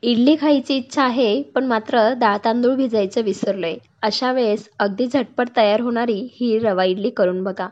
इडली खायची इच्छा आहे, पण मात्र डाळ तांदूळ भिजायचं विसरलोय. अशा वेळेस अगदी झटपट तयार होणारी ही रवा इडली करून बघा.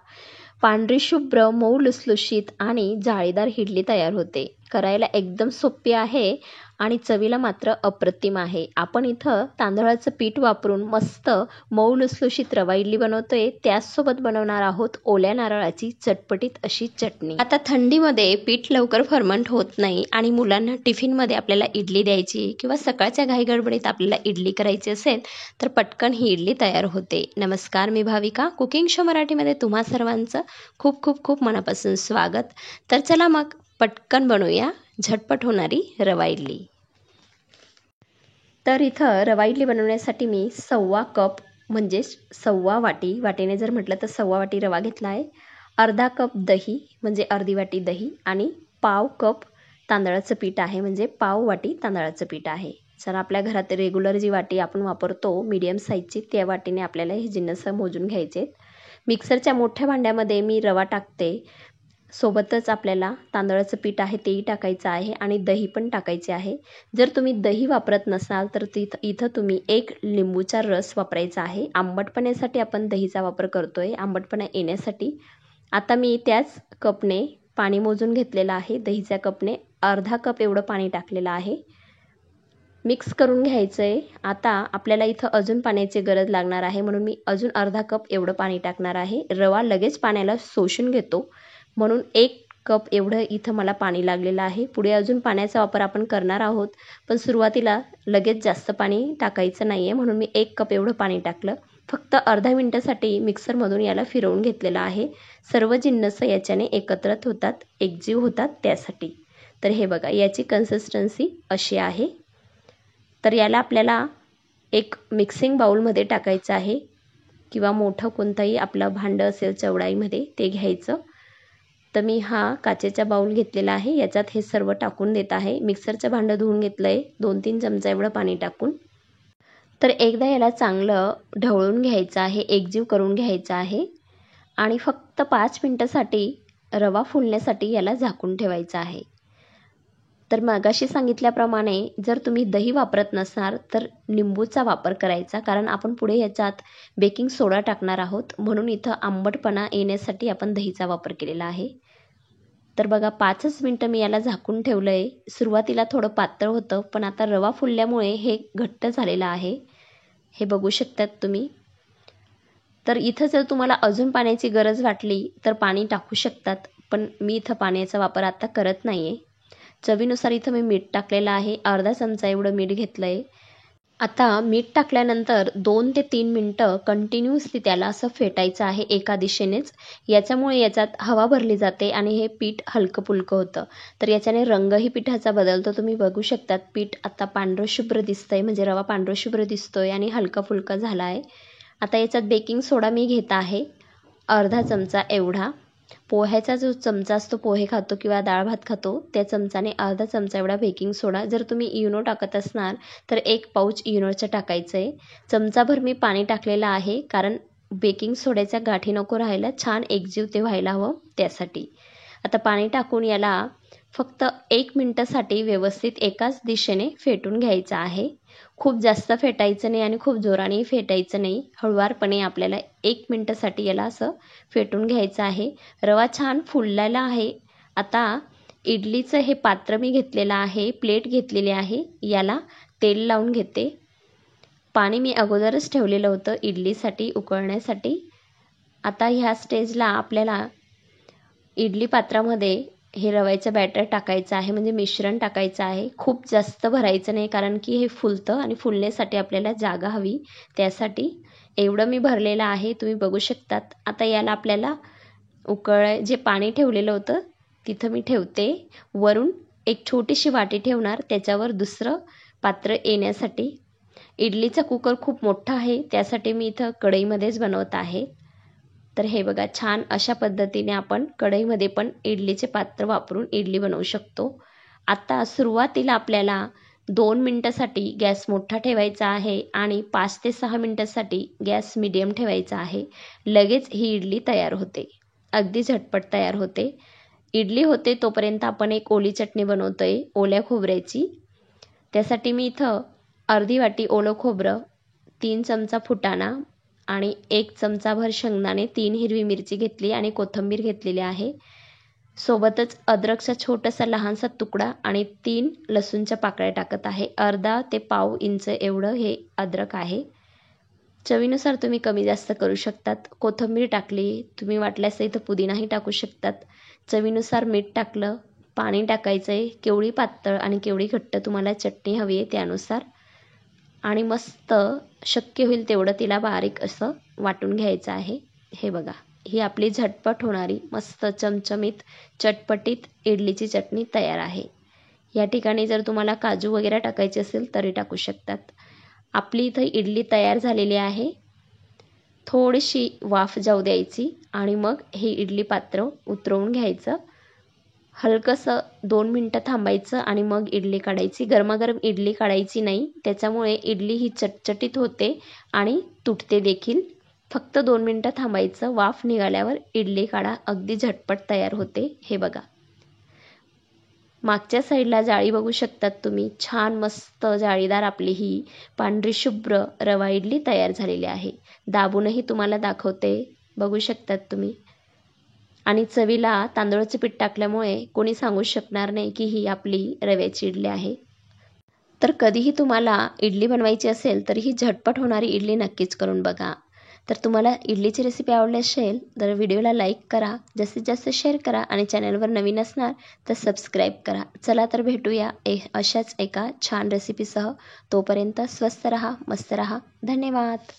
पांढरी शुभ्र, मऊ लुसलुशीत आणि जाळीदार इडली तयार होते. करायला एकदम सोपी आहे आणि चवीला मात्र अप्रतिम आहे. आपण इथं तांदळाचं पीठ वापरून मस्त मऊ लुसलुशीत रवा इडली बनवतोय. त्याचसोबत बनवणार आहोत ओल्या नारळाची चटपटीत अशी चटणी. आता थंडीमध्ये पीठ लवकर फर्मंट होत नाही आणि मुलांना टिफिनमध्ये आपल्याला इडली द्यायची किंवा सकाळच्या घाईगडबडीत आपल्याला इडली करायची असेल तर पटकन ही इडली तयार होते. नमस्कार, मी भाविका. कुकिंग शो मराठीमध्ये तुम्हा सर्वांचं खूप खूप खूप मनापासून स्वागत. तर चला मग पटकन बनवूया झटपट होणारी रवा इडली. तर इथं रवा इडली बनवण्यासाठी मी 1.25 कप म्हणजे 1.25 वाटी, वाटीने जर म्हटलं तर 1.25 वाटी रवा घेतला आहे. अर्धा कप दही म्हणजे अर्धी वाटी दही आणि पाव कप तांदळाचं पीठ आहे, म्हणजे पाव वाटी तांदळाचं पीठ आहे. जर आपल्या घरात रेग्युलर जी वाटी आपण वापरतो मीडियम साईजची, त्या वाटीने आपल्याला हे जिन्नस मोजून घ्यायचे. मिक्सरच्या मोठ्या भांड्यामध्ये मी रवा टाकते. सोबतच आपल्याला तांदळाचं पीठ आहे तेही टाकायचं आहे आणि दही पण टाकायचे आहे. जर तुम्ही दही वापरत नसाल तर इथं तुम्ही 1 लिंबूचा रस वापरायचा आहे. आंबटपणासाठी आपण दहीचा वापर करतोय, आंबटपणा येण्यासाठी. आता मी त्याच कपने पाणी मोजून घेतलेलं आहे. दहीच्या कपने अर्धा कप एवढं पाणी टाकलेलं आहे. मिक्स करून घ्यायचं आहे. आता आपल्याला इथं अजून पाण्याची गरज लागणार आहे, म्हणून मी अजून अर्धा कप एवढं पाणी टाकणार आहे. रवा लगेच पाण्याला शोषून घेतो, म्हणून 1 कप एवढं इथं मला पाणी लागलेलं आहे. पुढे अजून पाण्याचा वापर आपण करणार आहोत, पण सुरुवातीला लगेच जास्त पाणी टाकायचं नाही आहे, म्हणून मी 1 कप एवढं पाणी टाकलं. फक्त अर्धा मिनिटासाठी मिक्सरमधून याला फिरवून घेतलेलं आहे. सर्व जिन्नस याच्याने एकत्र होतात, एकजीव होतात त्यासाठी. तर हे बघा, याची कन्सिस्टन्सी अशी आहे. तर याला आपल्याला एक मिक्सिंग बाउलमध्ये टाकायचं आहे किंवा मोठं कोणतंही आपलं भांडं असेल चवडाईमध्ये ते घ्यायचं. तर मी हा काचेचा बाउल घेतलेला आहे, याच्यात हे सर्व टाकून देत आहे. मिक्सरचं भांडं धुवून घेतलं आहे 2-3 चमचा एवढं पाणी टाकून. तर एकदा याला चांगलं ढवळून घ्यायचं आहे, एकजीव करून घ्यायचं आहे आणि फक्त 5 मिनिटासाठी रवा फुलण्यासाठी याला झाकून ठेवायचं आहे. तर मगाशी सांगितल्याप्रमाणे जर तुम्ही दही वापरत नसाल तर लिंबूचा वापर करायचा, कारण आपण पुढे याच्यात बेकिंग सोडा टाकणार आहोत, म्हणून इथं आंबटपणा येण्यासाठी आपण दहीचा वापर केलेला आहे. तर बघा 5च मिनटं मी याला झाकून ठेवलं आहे. सुरुवातीला थोडं पातळ होतं, पण आता रवा फुलल्यामुळे हे घट्ट झालेलं आहे, हे बघू शकतात तुम्ही. तर इथं जर तुम्हाला अजून पाण्याची गरज वाटली तर पाणी टाकू शकतात, पण मी इथं पाण्याचा वापर आता करत नाही आहे. चवीनुसार इथं मी मीठ टाकलेलं आहे, अर्धा चमचा एवढं मीठ घेतलं आहे. आता मीठ टाकल्यानंतर 2 ते 3 मिनटं कंटिन्युअसली त्याला असं फेटायचं आहे एका दिशेनेच. याच्यामुळे याच्यात हवा भरली जाते आणि हे पीठ हलकं फुलकं होतं. तर याच्याने रंगही पिठाचा बदलतो. तुम्ही बघू शकतात पीठ आता पांढरं शुभ्र दिसतंय, म्हणजे रवा पांढरं शुभ्र दिसतोय आणि हलका फुलका झाला आहे. आता याच्यात बेकिंग सोडा मी घेत आहे अर्धा चमचा एवढा. पोह्याचा जो चमचा असतो, पोहे खातो किंवा डाळ भात खातो त्या चमचाने अर्धा चमचा एवढा बेकिंग सोडा. जर तुम्ही इनो टाकत असणार तर 1 पाऊच इनोचं टाकायचं आहे. चमचाभर मी पाणी टाकलेलं आहे, कारण बेकिंग सोड्याच्या गाठी नको राहायला, छान एकजीव ते व्हायला हवं त्यासाठी. आता पाणी टाकून याला फक्त 1 मिनिटासाठी व्यवस्थित एकाच दिशेने फेटून घ्यायचं आहे. खूप जास्त फेटायचं नाही आणि खूप जोराने फेटायचं नाही, हळुवारपणे आपल्याला 1 मिनिटासाठी याला असं फेटून घ्यायचं आहे. रवा छान फुललेला आहे. आता इडलीचं हे पात्र मी घेतलेलं आहे, प्लेट घेतलेली आहे, याला तेल लावून घेते. पाणी मी अगोदरच ठेवलेलं होतं इडलीसाठी उकळण्यासाठी. आता ह्या स्टेजला आपल्याला इडली पात्रामध्ये हे रव्याचं बॅटर टाकायचं आहे, म्हणजे मिश्रण टाकायचं आहे. खूप जास्त भरायचं नाही, कारण की हे फुलतं आणि फुलण्यासाठी आपल्याला जागा हवी, त्यासाठी एवढं मी भरलेलं आहे, तुम्ही बघू शकतात. आता याला आपल्याला जे पाणी ठेवलेलं होतं तिथं मी ठेवते. वरून एक छोटीशी वाटी ठेवणार, त्याच्यावर दुसरं पात्र येण्यासाठी. इडलीचा कुकर खूप मोठा आहे, त्यासाठी मी इथं कढईमध्येच बनवत आहे. तर हे बघा, छान अशा पद्धतीने आपण कढईमध्ये पण इडलीचे पात्र वापरून इडली बनवू शकतो. आता सुरुवातीला आपल्याला 2 मिनिटासाठी गॅस मोठा ठेवायचा आहे आणि 5 ते 6 मिनिटासाठी गॅस मीडियम ठेवायचा आहे. लगेच ही इडली तयार होते, अगदी झटपट तयार होते. इडली होते तोपर्यंत आपण एक ओली चटणी बनवतोय ओल्या खोबऱ्याची. त्यासाठी मी इथं अर्धी वाटी ओलं खोबरं, 3 चमचा फुटाणा आणि 1 चमचाभर शेंगदाणे, 3 हिरवी मिरची घेतली आणि कोथिंबीर घेतलेली आहे. सोबतच अद्रकचा छोटासा लहानसा तुकडा आणि 3 लसूणच्या पाकळ्या टाकत आहे. अर्धा ते पाव इंच एवढं हे अद्रक आहे. चवीनुसार तुम्ही कमी जास्त करू शकतात. कोथिंबीर टाकली, तुम्ही वाटल्यास इथं पुदिनाही टाकू शकतात. चवीनुसार मीठ टाकलं, पाणी टाकायचं आहे. केवढी पातळ आणि केवढी घट्ट तुम्हाला चटणी हवी आहे त्यानुसार. आणि मस्त शक्य होईल तेवढं तिला बारीक असं वाटून घ्यायचं आहे. हे बघा, ही आपली झटपट होणारी मस्त चमचमीत चटपटीत इडलीची चटणी तयार आहे. या ठिकाणी जर तुम्हाला काजू वगैरे टाकायचे असेल तरी टाकू शकतात. आपली इथं इडली तयार झालेली आहे. थोडीशी वाफ जाऊ द्यायची आणि मग हे इडली पात्र उतरवून घ्यायचं. हलकंसं 2 मिनटं थांबायचं आणि मग इडली काढायची. गरमागरम इडली काढायची नाही, त्याच्यामुळे इडली ही चटचटीत होते आणि तुटते देखील. फक्त 2 मिनटं थांबायचं. वाफ निघाल्यावर इडली काढा, अगदी झटपट तयार होते. हे बघा, मागच्या साईडला जाळी बघू शकतात तुम्ही. छान मस्त जाळीदार आपली ही पांढरी शुभ्र रवा इडली तयार झालेली आहे. दाबूनही तुम्हाला दाखवते, बघू शकतात तुम्ही. आणि चवीला तांदूळाचे पीठ टाकल्यामुळे कोणी सांगू शकणार नाही की ही आपली रव्याची इडली आहे. तर कधीही तुम्हाला इडली बनवायची असेल तर ही झटपट होणारी इडली नक्कीच करून बघा. तर तुम्हाला इडलीची रेसिपी आवडली असेल तर व्हिडिओला लाईक करा, जास्तीत जास्त शेअर करा आणि चॅनलवर नवीन असणार तर सबस्क्राईब करा. चला तर भेटूया अशाच एका छान रेसिपीसह. तोपर्यंत स्वस्त रहा, मस्त रहा. धन्यवाद.